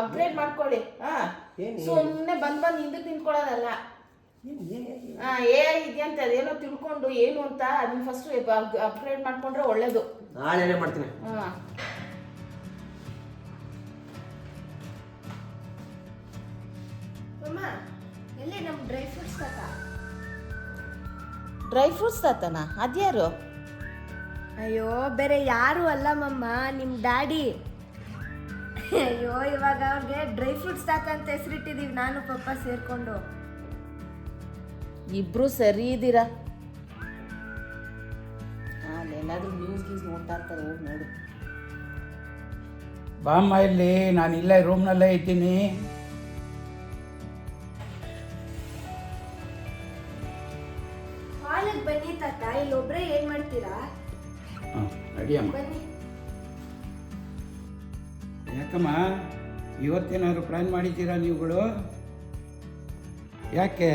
Upgrade ಮಾಡ್ಕೊಳ್ಳಿ. ಸುಮ್ಮನೆ ಬಂದು ಹಿಂದಕ್ಕೆ ನಿಂತ್ಕೊಳ್ಳೋದಲ್ಲ. ಇದೆಯಂತ ಅದೇನೋ ತಿಳ್ಕೊಂಡು ಏನು ಅಂತ ಅದನ್ನ ಫಸ್ಟ್ ಅಪ್ಗ್ರೇಡ್ ಮಾಡ್ಕೊಂಡ್ರೆ ಒಳ್ಳೇದು. ನಾಳೆನೇ ಮಾಡ್ತೀನಿ. ಎಲ್ಲಿ ನಮ್ಮ ಡ್ರೈ ಫ್ರೂಟ್ಸ್ ತಾತ? ಡ್ರೈ ಫ್ರೂಟ್ಸ್ ತಾತನ? ಅದ್ಯಾರು? ಅಯ್ಯೋ ಬೇರೆ ಯಾರು ಅಲ್ಲ ಮಮ್ಮ, ನಿಮ್ಮ ಡ್ಯಾಡಿ. ಅಯ್ಯೋ ಇವಾಗ ಅವ್ರಿಗೆ ಡ್ರೈ ಫ್ರೂಟ್ಸ್ ತಾತ ಅಂತ ಹೆಸರಿಟ್ಟಿದೀವಿ ನಾನು ಪಪ್ಪ ಸೇರ್ಕೊಂಡು. ಇಬ್ರು ಸರಿ ಇದ್ದೀರಾ. ಅಲ್ಲೇನಾದ್ರೂ ನ್ಯೂಸ್ ಗೀಸ್ ನೋಡ್ತಾ ಇರ್ತಾರೆ, ಹೋಗಿ ನೋಡು. ಬಾಮ್ಮ ಇಲ್ಲಿ, ನಾನು ಇಲ್ಲೇ ರೂಮ್ನಲ್ಲೇ ಇದ್ದೀನಿ. ಹಾಲಿಗೆ ಬನ್ನಿ ತಾತ, ಇಲ್ಲೊಬ್ರೆ ಏನ್ ಮಾಡ್ತೀರಾ? ನಡಿಯಮ್ಮ. ಬನ್ನಿ. ಯಾಕಮ್ಮ ಇವತ್ತೇನಾದ್ರು ಪ್ಲ್ಯಾನ್ ಮಾಡಿದ್ದೀರಾ ನೀವುಗಳು? ಯಾಕೆ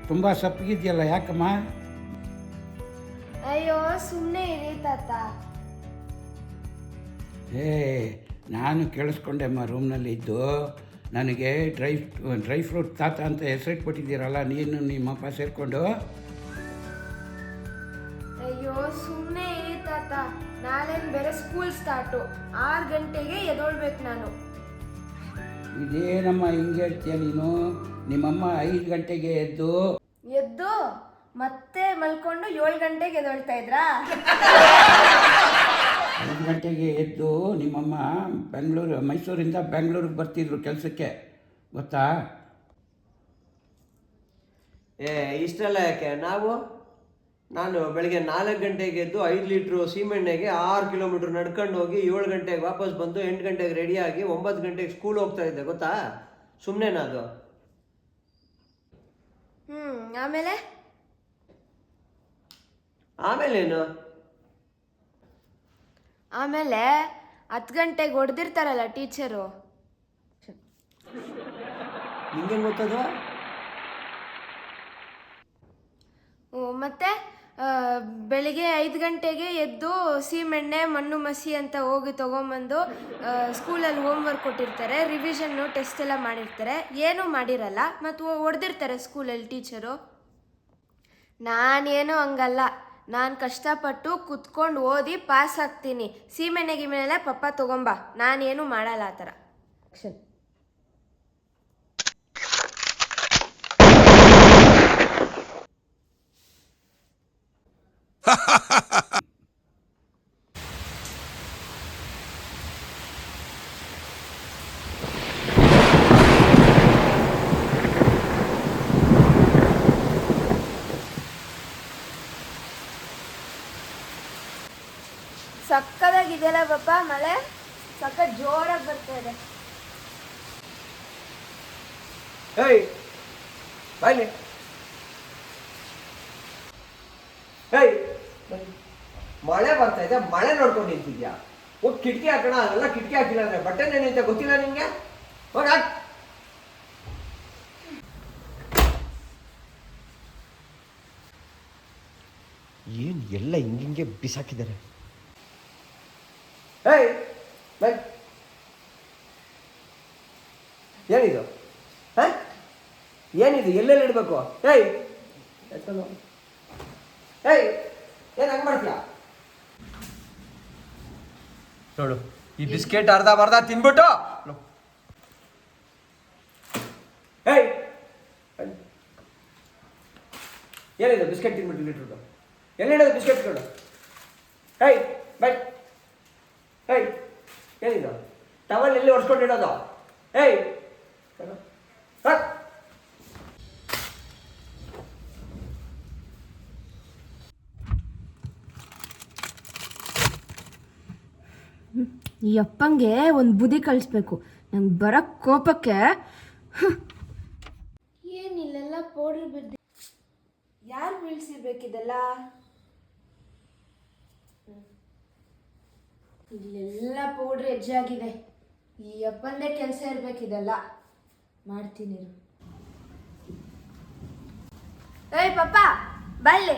ತುಂಬ ಸಪ್ಪಗಿದೆಯಲ್ಲ, ಯಾಕಮ್ಮ? ಅಯ್ಯೋ ಸುಮ್ಮನೆ ಇರಿ ತಾತ. ನಾನು ಕೇಳಿಸ್ಕೊಂಡೆಮ್ಮ ರೂಮ್ನಲ್ಲಿ ಇದ್ದು. ನನಗೆ ಡ್ರೈ ಫ್ರೂಟ್ ತಾತ ಅಂತ ಹೆಸರಿಟ್ಬಿಟ್ಟಿದ್ದೀರಲ್ಲ ನೀನು ನಿಮ್ಮಪ್ಪ ಸೇರಿಕೊಂಡು. ಅಯ್ಯೋ ಸುಮ್ಮನೆ ಇರಿ ತಾತ, ನಾಳೆನ್ ಬೇರೆ ಸ್ಕೂಲ್ ಸ್ಟಾರ್ಟು. 6 ಗಂಟೆಗೆ ಎದೊಳ್ಬೇಕು ನಾನು. ಇದೇನಮ್ಮ ಹಿಂಗೆ ಹೇಳ್ತೀಯ ನೀನು? ನಿಮ್ಮಮ್ಮ 5 ಗಂಟೆಗೆ ಎದ್ದು ಮತ್ತೆ ಮಲ್ಕೊಂಡು 7 ಗಂಟೆಗೆ ಎದೊಳ್ತಾ ಇದ್ರಾ? 5 ಗಂಟೆಗೆ ಎದ್ದು ನಿಮ್ಮಮ್ಮ ಮೈಸೂರಿಂದ ಬೆಂಗಳೂರಿಗೆ ಬರ್ತಿದ್ರು ಕೆಲಸಕ್ಕೆ, ಗೊತ್ತಾ? ಇಷ್ಟೆಲ್ಲ ಯಾಕೆ? ನಾನು ಬೆಳಗ್ಗೆ 4 ಗಂಟೆಗೆ ಎದ್ದು 5 ಲೀಟ್ರು ಸೀಮೆಣ್ಣೆಗೆ 6 ಕಿಲೋಮೀಟ್ರ್ ನಡ್ಕೊಂಡು ಹೋಗಿ 7 ಗಂಟೆಗೆ ವಾಪಸ್ ಬಂದು 8 ಗಂಟೆಗೆ ರೆಡಿಯಾಗಿ 9 ಗಂಟೆಗೆ ಸ್ಕೂಲ್ ಹೋಗ್ತಾ ಇದ್ದೆ, ಗೊತ್ತಾ? ಸುಮ್ಮನೆನಾ ಅದು? ಆಮೇಲೇನು? ಆಮೇಲೆ 10 ಗಂಟೆಗೆ ಹೊಡೆದಿರ್ತಾರಲ್ಲ ಟೀಚರು. ನಿಂಗೆ ಗೊತ್ತದ? ಮತ್ತೆ ಬೆಳಿಗ್ಗೆ 5 ಗಂಟೆಗೆ ಎದ್ದು ಸೀಮೆಣ್ಣೆ ಮಣ್ಣು ಮಸಿ ಅಂತ ಹೋಗಿ ತೊಗೊಂಬಂದು ಸ್ಕೂಲಲ್ಲಿ ಹೋಮ್ವರ್ಕ್ ಕೊಟ್ಟಿರ್ತಾರೆ, ರಿವಿಷನ್ನು ಟೆಸ್ಟ್ ಎಲ್ಲ ಮಾಡಿರ್ತಾರೆ. ಏನೂ ಮಾಡಿರಲ್ಲ, ಮತ್ತು ಹೊಡೆದಿರ್ತಾರೆ ಸ್ಕೂಲಲ್ಲಿ ಟೀಚರು. ನಾನೇನು ಹಂಗಲ್ಲ, ನಾನು ಕಷ್ಟಪಟ್ಟು ಕುತ್ಕೊಂಡು ಓದಿ ಪಾಸ್ ಆಗ್ತೀನಿ. ಸೀಮೆಣ್ಣೆ ಗಿಮೆನೆಲ್ಲ ಪಪ್ಪ ತೊಗೊಂಬ, ನಾನೇನು ಮಾಡಲ್ಲ ಆ ಥರ. ಸಕ್ಕದಾಗಿದೆಯಲ್ಲ ಪಪ್ಪ, ಮಳೆ ಸಕ್ಕ ಜೋರಾಗಿ ಬರ್ತಾ ಇದೆ. ಮಳೆ ಬರ್ತಾ ಇದೆ, ಮಳೆ ನೋಡ್ಕೊಂಡು ನಿಂತಿದ್ಯಾ? ಹೋಗಿ ಕಿಟಕಿ ಹಾಕೋಣ. ಅದೆಲ್ಲ ಕಿಟಕಿ ಹಾಕಿಲ್ಲ ಅಂದ್ರೆ ಬಟ್ಟೆ ನೆನೆಯುತ್ತೆ, ಗೊತ್ತಿಲ್ಲ ನಿಂಗೆ? ಹೋಗ. ಏನು ಎಲ್ಲ ಹಿಂಗಿಂಗೆ ಬಿಸಾಕಿದ್ದಾರೆ. ಏನಿದು? ಏನಿದು? ಎಲ್ಲೆಲ್ಲಿ ಇಡಬೇಕು? ಏನು ಹಂಗೆ ಮಾಡ್ತೀಯಾ? ನೋಡು, ಈ ಬಿಸ್ಕೆಟ್ ಅರ್ಧ ತಿನ್ಬಿಟ್ಟು ಏನಿದು? ಬಿಸ್ಕೆಟ್ ತಿನ್ಬಿಟ್ಟು ಲೀಟ್ರದ್ದು ಎಲ್ಲಿಡೋದು ಬಿಸ್ಕೆಟ್ಗಳು? ಬೈ ಏನಿದು? ಟವಲ್ ಎಲ್ಲಿ ಹೊಡ್ಸ್ಕೊಂಡಿಡೋದು? ಈ ಅಪ್ಪಂಗೆ ಒಂದು ಬುದ್ಧಿ ಕಳಿಸ್ಬೇಕು. ನಂಗೆ ಬರೋ ಕೋಪಕ್ಕೆ ಏನಿಲ್ಲೆಲ್ಲ ಪೌಡ್ರ್ ಬಿದ್ದಿ. ಯಾರು ಬೀಳ್ಸಿರ್ಬೇಕಿದೆಲ್ಲ? ಇಲ್ಲೆಲ್ಲ ಪೌಡ್ರ್ ಹೆಜ್ಜಾಗಿದೆ. ಈ ಅಪ್ಪಂದೇ ಕೆಲಸ ಇರ್ಬೇಕಿದೆಲ್ಲ. ಮಾಡ್ತೀನಿ. ಏಯ್ ಪಪ್ಪ ಬಲ್ಲಿ.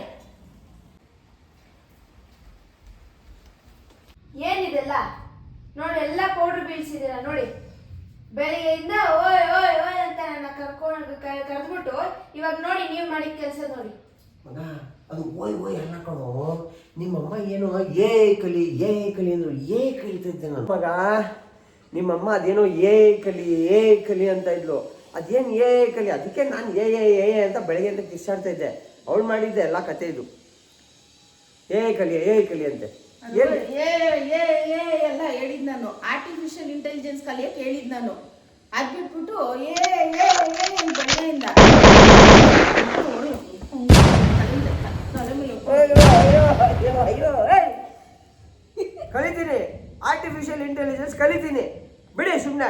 ಏನಿದೆಲ್ಲ ನೋಡಿ, ಎಲ್ಲ ಪೌಡ್ರ್ ಬೀಳ್ಸಿದ್ದೀರ ನೋಡಿ. ಬೆಳಿಗ್ಗೆ ಮಾಡ್ಬಿಟ್ಟು ಇವಾಗ ನೋಡಿ ನೀವು ಮಾಡಿದ ಕೆಲಸ ನೋಡಿ. ಮಗ ಅದು ಓಯ್ ಅಲ್ಲ ಕಣೋ, ನಿಮ್ಮಮ್ಮ ಏನೋ ಏ ಕಲಿ ಅಂದ್ರು, ಕಲಿತಿದ್ದೆ ನಾನು ಮಗ. ನಿಮ್ಮಮ್ಮ ಅದೇನೋ ಕಲಿ ಅಂತ ಇದ್ಲು, ಅದೇನು ಕಲಿ, ಅದಕ್ಕೆ ನಾನು ಅಂತ ಬೆಳಗ್ಗೆ ಅಂತ ಕಿಸ್ಸಾಡ್ತಾ ಇದ್ದೆ. ಅವಳು ಮಾಡಿದ್ದೆ ಎಲ್ಲ ಕತೆ ಇದು, ಕಲಿ ಅಂತೆ. ಎಲ್ಲ ಹೇಳಿದ್ ನಾನು, ಆರ್ಟಿಫಿಷಿಯಲ್ ಇಂಟೆಲಿಜೆನ್ಸ್ ಕಲಿಯಕ್ಕೆ ಹೇಳಿದ್ ನಾನು. ಅದ್ ಬಿಟ್ಬಿಟ್ಟು ಬೆಳೆಯಿಂದ ಕಲಿತೀನಿ, ಆರ್ಟಿಫಿಷಿಯಲ್ ಇಂಟೆಲಿಜೆನ್ಸ್ ಕಲಿತೀನಿ ಬಿಡಿ ಸುಮ್ಮನೆ.